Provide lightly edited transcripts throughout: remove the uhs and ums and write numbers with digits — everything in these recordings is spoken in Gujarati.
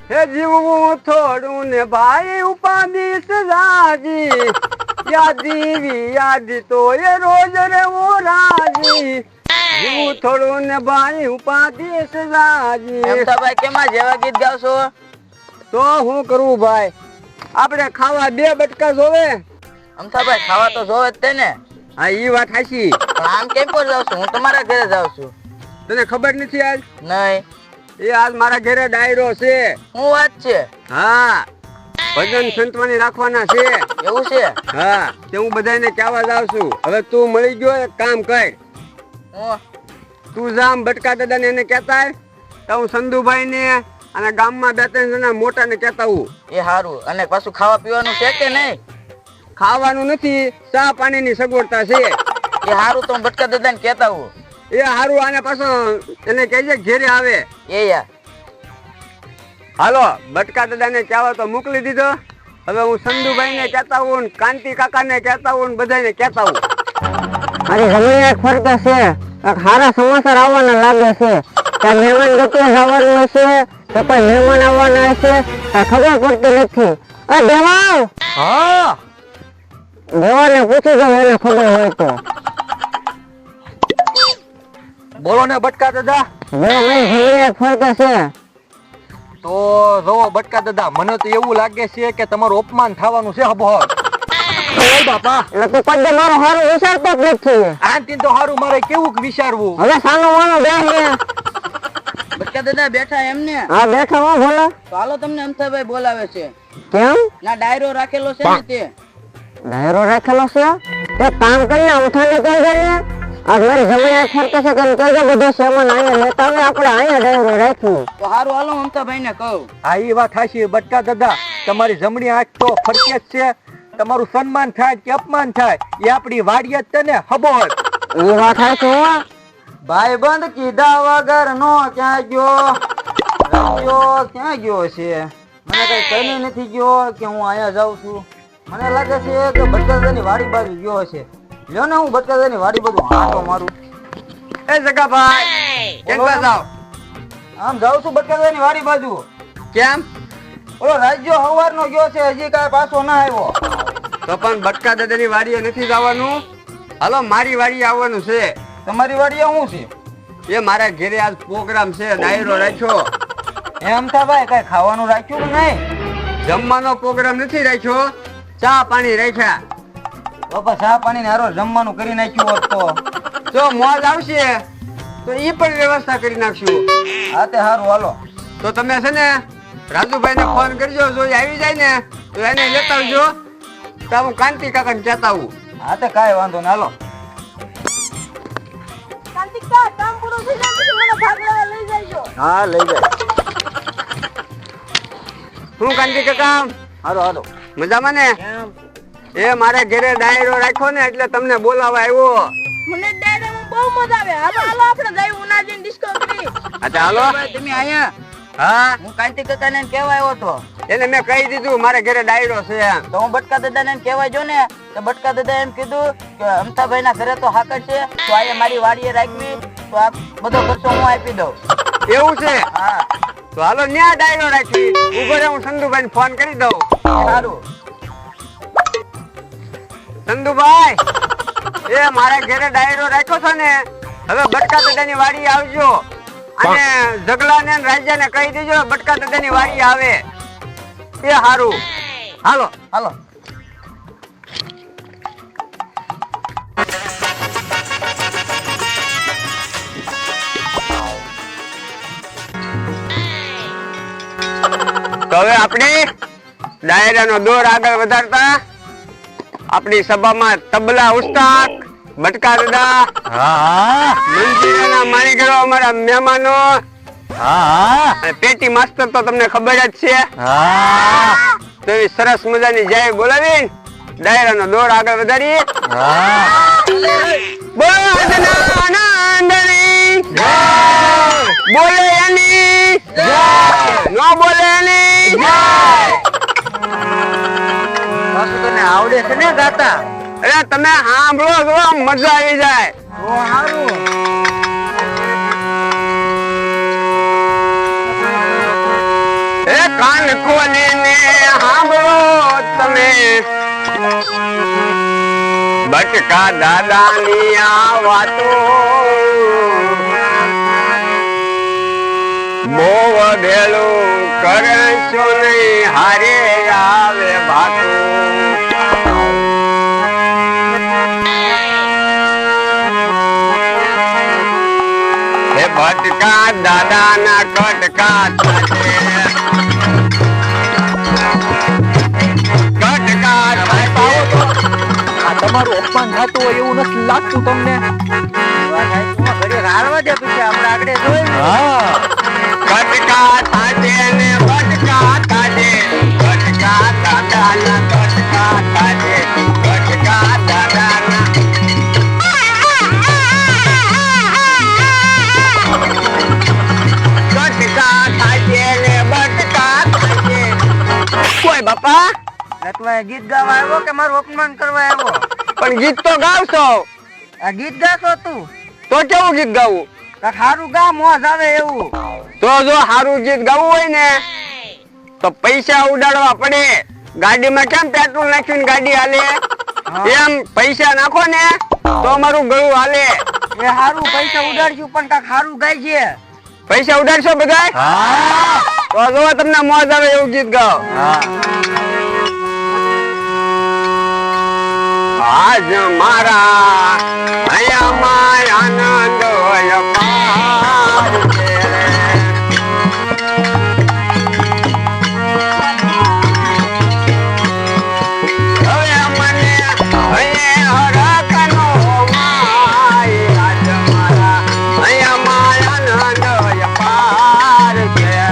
હે જીવવું થોડું ને ભાઈ ઉપાધિ સજાજી યાદી યાદ તો એ રોજ રેવો રાજી જીવવું થોડું ને ભાઈ ઉપાધિ સજાજી ભાઈ કેમાં જેવા ગીત ગાવશો તો હું કરું ભાઈ આપણે ખાવા 2 બટકા જોવે અમથાભાઈ ખાવા તો જોવે જ તે ને હા ઈ વાત હાચી પણ આમ કેમ પર જાવ છું હું તમારા ઘરે જાઉં છું તને ખબર નથી આજ નહીં એ આજ મારા ઘરે ડાયરો છે શું વાત છે હા ભજન સંતવાણી રાખવાના છે એવું છે હા તે હું બધાને કહેવા જાવ છું હવે તું મળી ગયો એક કામ કર હું તું જામ બટકા દાદાને એને કહેતા તો હું સંધુભાઈ ને અને ગામમાં 2-3 જણા મોટા ને કહેતા હું એ સારું અને પાછું ખાવા પીવાનું છે કે નહીં ખાવાનું નથી ચા પાણીની સગવડતા છે એ સારું તો હું બટકા દાદાને કહેતા હું એ હારું આને પાછો એને કહેજે ઘેરે આવે એ યાર હાલો બટકા દાદાને કહેવા તો મોકલી દીધો હવે હું સંધુભાઈ ને કહેતા હું કાંતિ કાકા ને કહેતા હું બધાને કહેતા હું અરે જમીન એક ફરક છે સારા સમાચાર આવવાના લાગે છે ત્યાં મહેમાન ગતિ આવવાનું હશે તો કોઈ મહેમાન આવવાના હશે ખબર પડતી નથી દેવાવ હા દેવાને પૂછી દો એને ખબર હોય તો બોલો ને બટકા દાદા જમીન એક ફરક છે તો જો બટકા દાદા મને તો એવું લાગે છે કે તમારું અપમાન થવાનું છે હબો બાપા એટલે તું કદે મારો હારું વિચારતો જ નથી આનથી તો હારું મારે કેવું વિચારવું હવે સાનો માનો બેસ ને બટકા દાદા બેઠા એમને હા બેઠા હો ભોલા તો હાલો તમને અમથાભાઈ બોલાવે છે કેમ ના ડાયરો રાખેલો છે ને તે ડાયરો રાખેલો છે તે કામ કરીને ઉઠાને કહી દે ને આ મારી જમીન એક ફરક છે કે કઈ દે બધો સામાન અહીંયા લેતા આવે આપણે અહીંયા ડાયરો રાખ્યું તો સારું હાલો અમથાભાઈ ને કહું હા એ વાત હાચી બટકા દાદા તમારી જમણી આંખ તો ફરકે જ છે તમારું સન્માન થાય કે અપમાન થાય એ આપણી વાડી જ છે ને હબોર એ વાત હાચી હો ભાઈબંધ કીધા વગર નો ક્યાં ગયો ક્યાં ગયો છે મને કઈ કઈ નથી ગયો કે હું અહીંયા જાઉં છું મને લાગે છે કે બટકાદાની વાડી બાજુ ગયો છે લ્યો ને હું બટકાદાની વાડી બાજુ હાથો મારું એ જગાભાઈ કેમ જાવ આમ જાઉં છું બટકાદાની વાડી બાજુ કેમ ઓલો રાજ્યો હવારનો ગયો છે હજી કાંઈ પાછો ના આવ્યો તો પણ બટકા દાદાની વાડીએ નથી જવાનું હાલો મારી વાડીએ આવવાનું છે તમારી વાડીએ શું છે એ મારા ઘરે આજ પ્રોગ્રામ છે ડાયરો રાખ્યો એમ થા ભાઈ કઈ ખાવાનું રાખ્યું કે નહીં જમવાનો પ્રોગ્રામ નથી રાખ્યો ચા પાણી રાખ્યા બાપા ચા પાણી ને હારો જમવાનું કરી નાખ્યું હોત તો જો મોજ આવશે તો એ પણ વ્યવસ્થા કરી નાખશું હા તે સારું હાલો તો તમે છે ને રાજુભાઈ ને ફોન કરજો જો એ આવી જાય ને તો એને લેતા આવજો તો હું કાંતિ કાકા ને કહેતા આવું હા તે કાંઈ વાંધો ના હાલો હા લઈ જાય હું કાંતિ કાકા હાલો હાલો મજામાં ને એ મારા ઘરે ડાયરો રાખ્યો ને એટલે તમને બોલાવા આવ્યો મને ડાયરામાં બહુ મજા આવે. હાલો હાલો આપણે જઈ ઉનાજીને ડિસ્કો કરી. અચ્છા હાલો તમે અહીંયા હા હું કાંતિ કાકાને કહેવા આવ્યો હતો એને મેં કહી દીધું મારા ઘરે ડાયરો છે એમ તો હું બટકા દાદાને કહેવા જો ને તો બટકા દાદા એમ કીધું કે અમથાભાઈ ના ઘરે તો હાકર છે તો અહીંયા મારી વાડીએ રાખવી તો આ બધો ખર્ચો હું આપી દઉં. એવું છે હા તો હાલો ન્યા ડાયરો રાખી ઉભો રહે હું સંધુભાઈ ફોન કરી દઉં સારું સંધુભાઈ એ મારા ઘરે ડાયરો રાખ્યો છે ને હવે બટકા દાદાની વાડી આવજો અને જગલા ને રાજા ને કહી દેજો બટકા દાદાની વાડી આવે એ હારું હાલો હાલો તો હવે આપણે ડાયરાનો દોર આગળ વધારતા આપણી સભામાં તબલા ઉસ્તાદ બટકા દાદા મંજીરાના માણીગરો અમારા મહેમાનો અને પેટી માસ્ટર તો તમને ખબર જ છે તો એવી સરસ મજાની જય બોલાવી ડાયરાનો દોર આગળ વધારી બોલો આનંદની બોલે એની નો બોલે એની પાછું તને આવડે છે ને ગાતા અરે તમે સાંભળો છો મજા આવી જાય ઓ સારું એ ખોલીને સાંભળો તમે બટકા દાદાની આ વાતો બહુ વહેલું કરશો નહીં હારે આવે ભાતો હે બટકા દાદાના કટકા થશે કટકા થશે આ તમારું અપમાન થતું હોય એવું નથી લાગતું તમને? ઘરે હારવા દે પછી આપણે આગળ જોઈ હા કટકા થાજે ને બટકા થાજે કટકા દાદાના કટકા થાજે કટકા દાદાના કટકા થાજે ને બટકા થાજે કોઈ બાપા એટલે ગીત ગાવા આવ્યો કે મારું અપમાન કરવા આવ્યો? પણ ગીત તો ગાવશો આ ગીત ગાતો તું તો કેવું ગીત ગાવું કાંઈક હારું ગા મોજ આવે એવું. તો જો સારું ગીત ગાવું હોય ને તો પૈસા ઉડાડવા પડે ગાડીમાં કેમ પેટ્રોલ નાખીને ગાડી હાલે એમ પૈસા નાખો ને તો અમારું ગળું હાલે એ હારું પૈસા ઉડાડશું પણ કાંઈક હારું ગાય છે. પૈસા ઉડાડશો બધા તો જો તમને મોજ આવે એવું ગીત ગાઓ આજ મારા હયામાં આનંદ હોય પાર છે રે. હવે મને હયે હરખનો માય આજ મારા હયામાં આનંદ હોય પાર છે રે.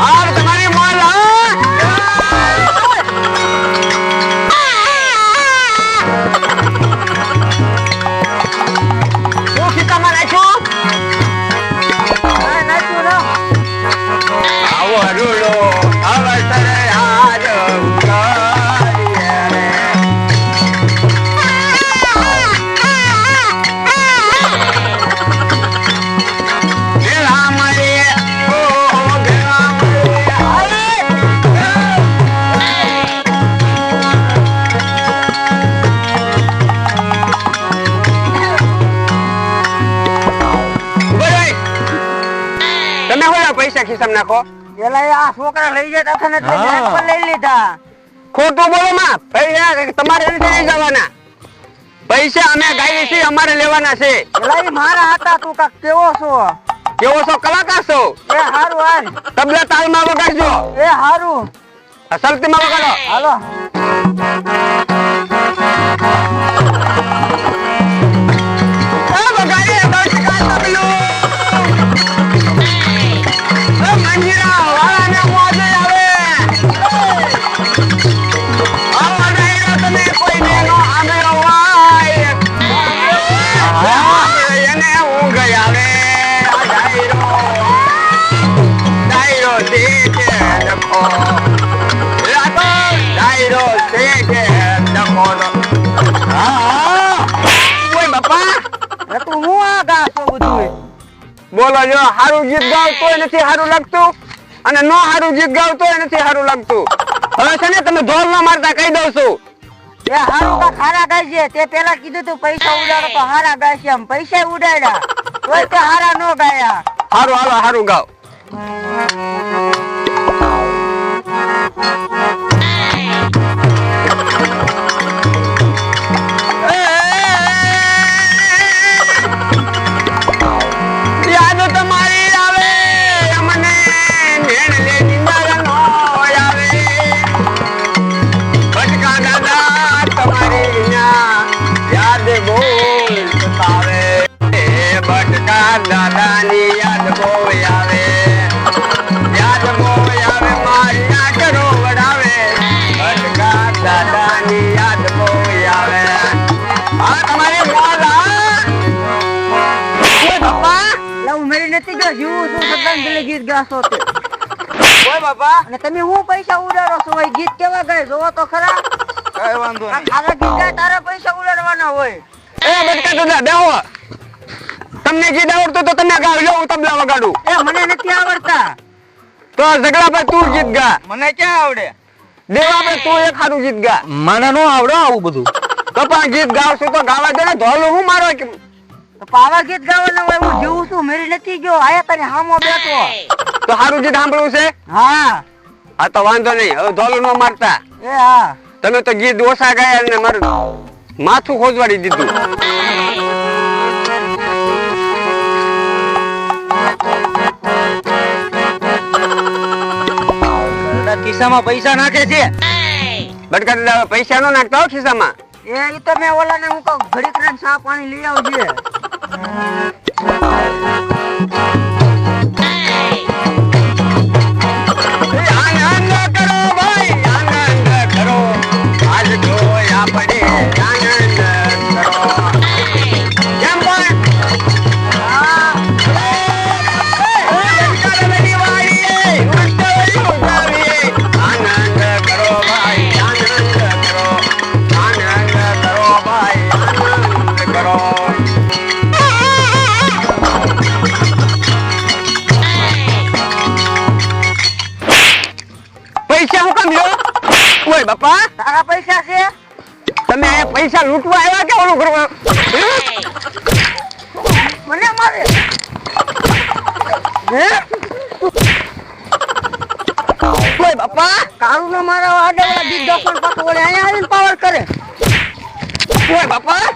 આવ તમારી મોલ શું ખીચામાં નાખ્યું આવો રૂડો અવસર હાર ઉતારીએ રે. ભેળા મળીએ, ઓ ભેળા મળીએ. તમે હોયા પૈસા ખિસ્સામાં નાખો પેલા એ આ છોકરા લઈ જતા હતા ને એટલે હા. બેગ પર લઈ લીધા. ખોટું બોલો માં પૈસા તમારે નથી લઈ જવાના પૈસા અમે ગાઈએ છીએ અમારે લેવાના છે પેલા ઈ મારા હતા તું કાક કેવો છો? કેવો છો કલાકાર છો એ હારું હાલ તબલા તાલમાં વગાડજો એ હારું સલતીમાં વગાડો હાલો. વગાડીએ બટકા તબલું. મંજીરા વાળાને મોજ આવે આવા ડાયરા તમે કોઈને નો આમેરો વાય એને ઊંઘ આવે આ ડાયરો દેખે ડખો રાતો ડાયરો દેખે ડખો ઓય બાપા એ તું હું આ ગા છો બધું? બોલો જો સારું ગીત ગાવ તોય નથી સારું લાગતું અને નો સારું ગીત ગાવ તોય નથી સારું લાગતું હવે છે ને તમે ઢોલ ન મારતા કહી દઉં છું એ હારું કાક હારા ગાય છે. તે પેલા કીધું તું પૈસા ઉડાડો તો હારા ગાય છે. આમ પૈસા ઉડાડ્યા તોય તે હારા નો ગાયા. સારું હાલો સારું ગાવ યાદ તમારી આવે મને નેણ લે નિંદર નો આવે ભટકા દાદા તમારી ન્યા યાદ બહુ સતાવે ભટકા દાદાની યાદ બહુ આવે મારી આંખ રોવડાવે ભટકા દાદાની યાદ બહુ આવે આ તમારી મોલા ઓય બાપા એટલે હું મેરી નથી ગયો જીવું છું શ્રદ્ધાંજલિ ગીત ગાશો તે. ઓય બાપા અને તમે હું પૈસા ઉડાડો છો? એ ગીત કેવા ગાય જોવો તો ખરા. કઈ વાંધો આ ખારા ગીત ગાય તારા પૈસા ઉડાડવાના હોય. એ બટકા દાદા બેહો. તમને ગીત આવડતું તો તમે ગાવ, લો હું તબલા વગાડું. એ મને નથી આવડતા. તો ઝઘડા પર તું ગીત ગા. મને ક્યાં આવડે? દેવ આપણે તું એક સારું ગીત ગા. મને નો આવડે આવું બધું. તો પણ ગીત ગાવશું તો ગાવા દે ને. ધોલું હું મારો કે તો પાવા ગીત ગાવાના હોય હું જીવું છું, મેરી નથી ગયો, આયા તને હામો બેઠો. તો સારું ગીત સાંભળવું છે. હા હા તો વાંધો નહીં, હવે ધોલું ન મારતા. એ હા તમે તો ગીત ઓછા ગાયા ને મારું માથું ખોજવાડી દીધું. ખિસ્સામાં પૈસા નાખે છે. બટકા દાદા પૈસા નો નાખતા હો ખિસ્સામાં. એ ઈ તો મેં ઓલાને હું કહું ઘડીક રહીને ચા પાણી લઈ આવજે. આનંદ કરો ભાઈ, આનંદ કરો. આજ જોયા પડે આનંદ કરો. કેમ ભાઈ? આનંદ કરો ભાઈ, આનંદ કરો. આનંદ કરો ભાઈ, આનંદ કરો. પૈસા હું કામ લ્યો? ઓય બાપા, તારા પૈસા છે? તમે અહીંયા પૈસા લૂંટવા આવ્યા કે ઓલું કરવા? મને મારે. ઓય બાપા, કાળું ને મારા આડે ઓલા ગીત દર્શન પાછું ઓલે અહીંયા આવીને પાવર કરે. ઓય બાપા,